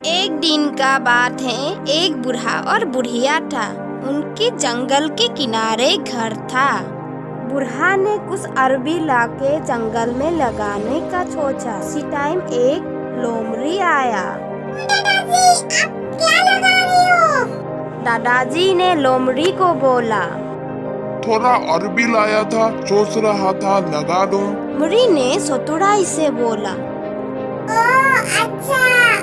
एक दिन का बात है, एक बूढ़ा और बुढ़िया था। उनके जंगल के किनारे घर था। बूढ़ा ने कुछ अरबी लाके जंगल में लगाने का सोचा। इसी टाइम एक लोमड़ी आया। दादाजी, आप क्या लगा रही हो? दादाजी ने लोमड़ी को बोला, थोड़ा अरबी लाया था, सोच रहा था लगा दूं। लोमड़ी ने चतुराई से बोला, अच्छा,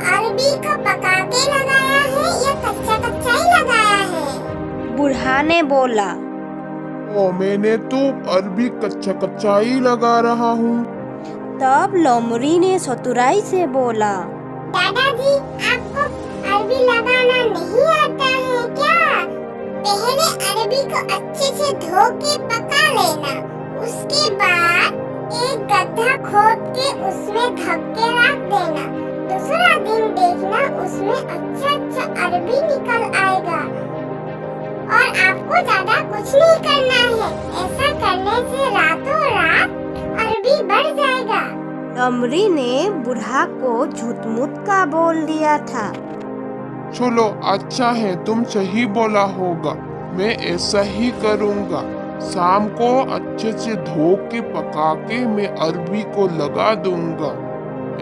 अरबी को पका के लगाया है या कच्चा कच्चा ही लगाया है? बूढ़ा ने बोला। मैंने तो अरबी कच्चा कच्चा ही लगा रहा हूँ। तब लोमड़ी ने चतुराई से बोला, दादाजी, आपको अरबी लगाना नहीं आता है क्या? पहले अरबी को अच्छे से धो के पका लेना, उसके बाद एक गड्ढा खोद के उसमें ढक के रख देना। दूसरा दिन देखना उसमें अच्छा अरबी निकल आएगा। और आपको ज्यादा कुछ नहीं करना है, ऐसा करने से रातों रात अरबी बढ़ जाएगा। लोमड़ी ने बूढ़ा को झूठ-मूठ का बोल दिया था। चलो अच्छा है, तुम सही बोला होगा, मैं ऐसा ही करूँगा। शाम को अच्छे से धो के पका के मैं अरबी को लगा दूंगा।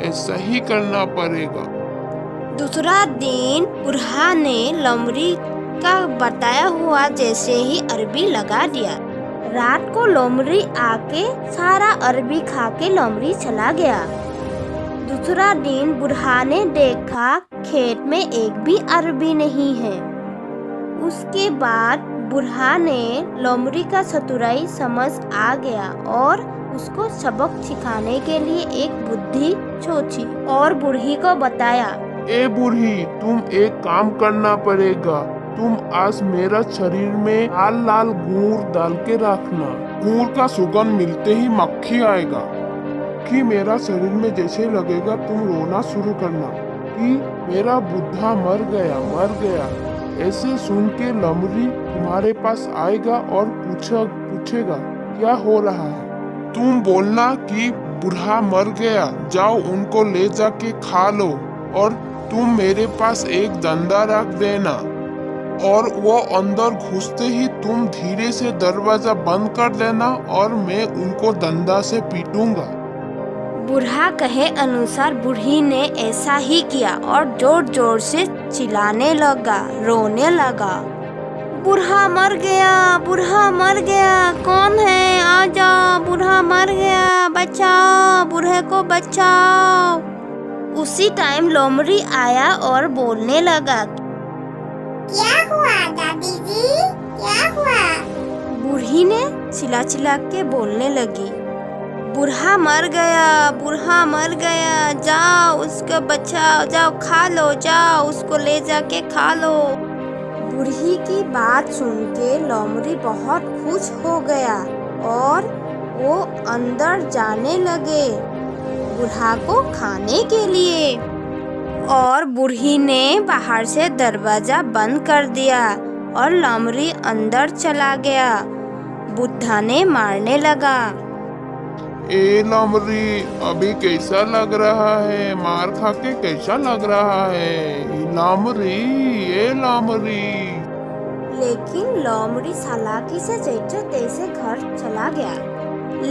ऐसा ही करना पड़ेगा। दूसरा दिन बूढ़ा ने लोमड़ी का बताया हुआ जैसे ही अरबी लगा दिया। रात को लोमड़ी आके सारा अरबी खा के लोमड़ी चला गया। दूसरा दिन बूढ़ा ने देखा खेत में एक भी अरबी नहीं है। उसके बाद बूढ़ा ने लोमड़ी का चतुराई समझ आ गया और उसको सबक सिखाने के लिए एक बुद्धि सोची और बूढ़ी को बताया, ए बूढ़ी, तुम एक काम करना पड़ेगा। तुम आज मेरा शरीर में लाल लाल गुड़ डाल के रखना। गुड़ का सुगंध मिलते ही मक्खी आएगा कि मेरा शरीर में जैसे लगेगा तुम रोना शुरू करना कि मेरा बुढ़ा मर गया। ऐसे सुन के लोमड़ी तुम्हारे पास आएगा और पूछेगा क्या हो रहा है। तुम बोलना कि बूढ़ा मर गया, जाओ उनको ले जाके खा लो। और तुम मेरे पास एक डंडा रख देना और वो अंदर घुसते ही तुम धीरे से दरवाजा बंद कर देना और मैं उनको डंडा से पीटूंगा। बूढ़ा कहे अनुसार बूढ़ी ने ऐसा ही किया और जोर जोर से चिल्लाने लगा, रोने लगा। बूढ़ा मर गया, कौन है? आ जाओ, बूढ़ा मर गया, बचाओ, बूढ़े को बचाओ। उसी टाइम लोमड़ी आया और बोलने लगा, क्या हुआ दादी जी, क्या हुआ? बूढ़ी ने चिल्ला के बोलने लगी, बूढ़ा मर गया, जाओ उसको बचाओ, जाओ खा लो, जाओ उसको ले जाके खा लो। बूढ़ी की बात सुन के लोमड़ी बहुत खुश हो गया और वो अंदर जाने लगे बूढ़ा को खाने के लिए। और बूढ़ी ने बाहर से दरवाजा बंद कर दिया और लोमड़ी अंदर चला गया। बुढ़ा ने मारने लगा, ए लोमड़ी, अभी कैसा लग रहा है? मार खा के कैसा लग रहा है? लोमड़ी। लेकिन लोमड़ी चालाकी से जैसे तैसे घर चला गया।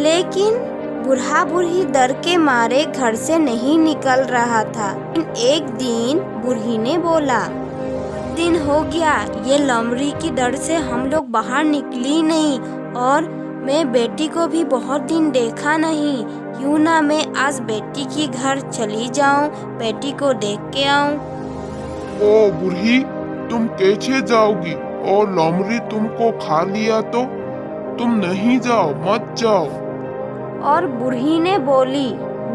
लेकिन बूढ़ा बूढ़ी डर के मारे घर से नहीं निकल रहा था। एक दिन बूढ़ी ने बोला, दिन हो गया, ये लोमड़ी की डर से हम लोग बाहर निकली नहीं और मैं बेटी को भी बहुत दिन देखा नहीं। क्यों ना मैं आज बेटी की घर चली जाऊं, बेटी को देख के आऊं। ओ बूढ़ी, तुम कैसे जाओगी? और लोमड़ी तुमको खा लिया तो? तुम नहीं जाओ, मत जाओ। और बूढ़ी ने बोली,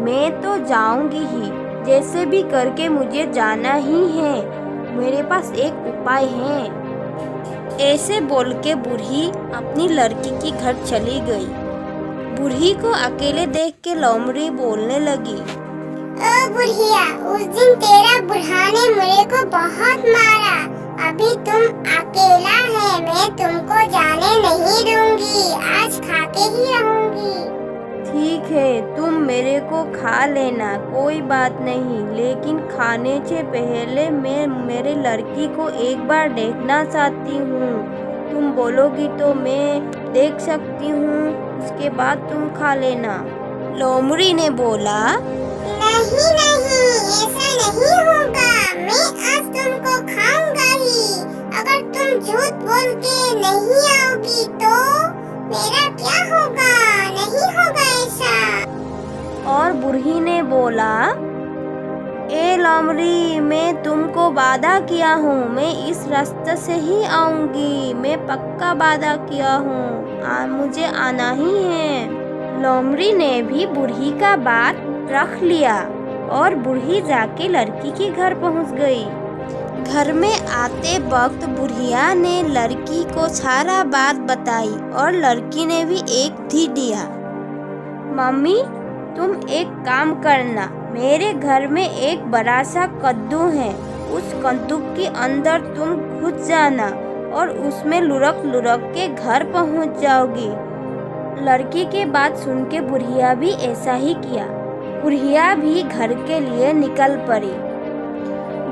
मैं तो जाऊंगी ही, जैसे भी करके मुझे जाना ही है, मेरे पास एक उपाय है। ऐसे बोल के बूढ़ी अपनी लड़की की घर चली गई। बूढ़ी को अकेले देख के लोमड़ी बोलने लगी, ओ बुढ़िया, उस दिन तेरा बूढ़ा ने मेरे को बहुत मारा। अभी तुम अकेला है, मैं तुमको जाने नहीं दूंगी, आज खाके ही रहूंगी। ठीक है, तुम मेरे को खा लेना, कोई बात नहीं, लेकिन खाने से पहले मैं मेरे लड़की को एक बार देखना चाहती हूँ। तुम बोलोगी तो मैं देख सकती हूँ, उसके बाद तुम खा लेना। लोमड़ी ने बोला, नहीं नहीं, ऐसा नहीं होगा। मैं आज तुमको खाऊंगा ही। अगर तुम झूठ बोल के नहीं आओगी तो मेरा क्या होगा? नहीं होगा ऐसा। और बूढ़ी ने बोला, ए लोमड़ी, मैं तुमको वादा किया हूँ, मैं इस रास्ते से ही आऊंगी, मैं पक्का वादा किया हूँ, मुझे आना ही है। लोमड़ी ने भी बूढ़ी का बात रख लिया और बूढ़ी जाके लड़की के घर पहुंच गई। घर में आते वक्त बुढ़िया ने लड़की को सारा बात बताई और लड़की ने भी एक धी दिया। मम्मी, तुम एक काम करना, मेरे घर में एक बड़ा सा कद्दू है, उस कद्दू के अंदर तुम घुस जाना और उसमें लुढ़क लुढ़क के घर पहुंच जाओगी। लड़की के बात सुन के बुढ़िया भी ऐसा ही किया। बुढ़िया भी घर के लिए निकल पड़ी।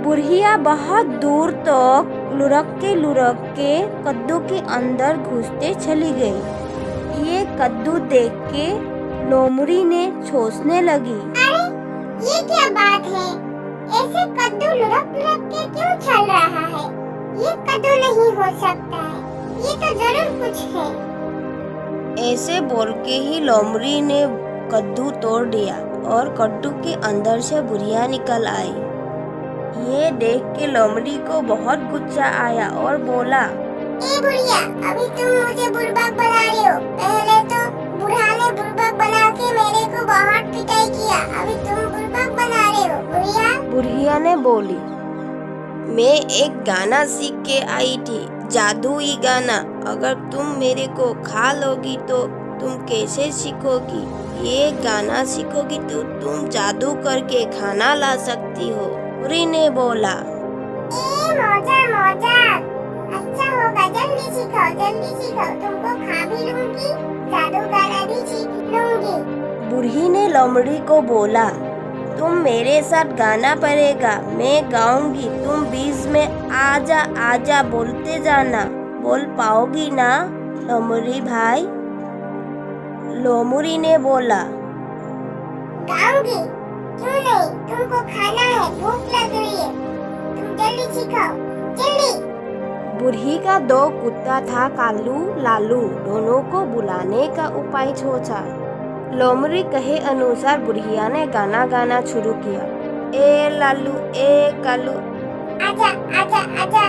बुढ़िया बहुत दूर तक लुढ़क के कद्दू के अंदर घुसते चली गई। ये कद्दू देख के लोमड़ी ने सोचने लगी, अरे ये क्या बात है? ऐसे कद्दू लुढ़क लुढ़क के क्यों चल रहा है? ये कद्दू नहीं हो सकता है, ये तो जरूर कुछ है। ऐसे बोल के ही लोमड़ी ने कद्दू तोड़ दिया और कद्दू के अंदर से बुढ़िया निकल आई। ये देख के लोमड़ी को बहुत गुस्सा आया और बोला, ए बुढ़िया, अभी तुम मुझे बुड़बक बना रही हो। पहले तो बुढ़ा ने बुड़बक बना के मेरे को बहुत पिटाई किया, अभी तुम बुड़बक बना रहे हो बुढ़िया। बुढ़िया ने बोली, मैं एक गाना सीख के आई थी, जादुई गाना। अगर तुम मेरे को खा लोगी तो तुम कैसे सीखोगी? ये गाना सीखोगी तो तुम जादू करके खाना ला सकती हो। बुढ़ी ने बोला, ए मौजा, अच्छा होगा, जल्दी सीखो, तुमको खा भी लूंगी, जादू गाना भी सीख लूंगी। बूढ़ी ने लोमड़ी को बोला, तुम मेरे साथ गाना पड़ेगा, मैं गाऊंगी, तुम बीच में आजा आजा बोलते जाना। बोल पाओगी ना लोमड़ी भाई? लोमड़ी ने बोला, गाऊंगी, क्यों नहीं, तुमको खाना है, भूख लग रही है, तुम जल्दी सीखो, जल्दी। बूढ़ी का दो कुत्ता था, कालू लालू, दोनों को बुलाने का उपाय सोचा। लोमड़ी कहे अनुसार बुढ़िया ने गाना गाना शुरू किया, ए लालू ए कालू, आजा आजा आजा,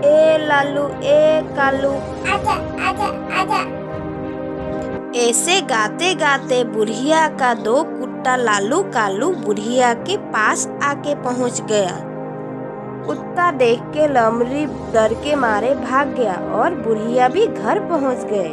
ए लालू ए कालू। आजा आजा आजा। ऐसे गाते गाते बुढ़िया का दो कुत्ता लालू कालू बुढ़िया के पास आके पहुंच गया। कुत्ता देख के लोमड़ी डर के मारे भाग गया और बुढ़िया भी घर पहुंच गए।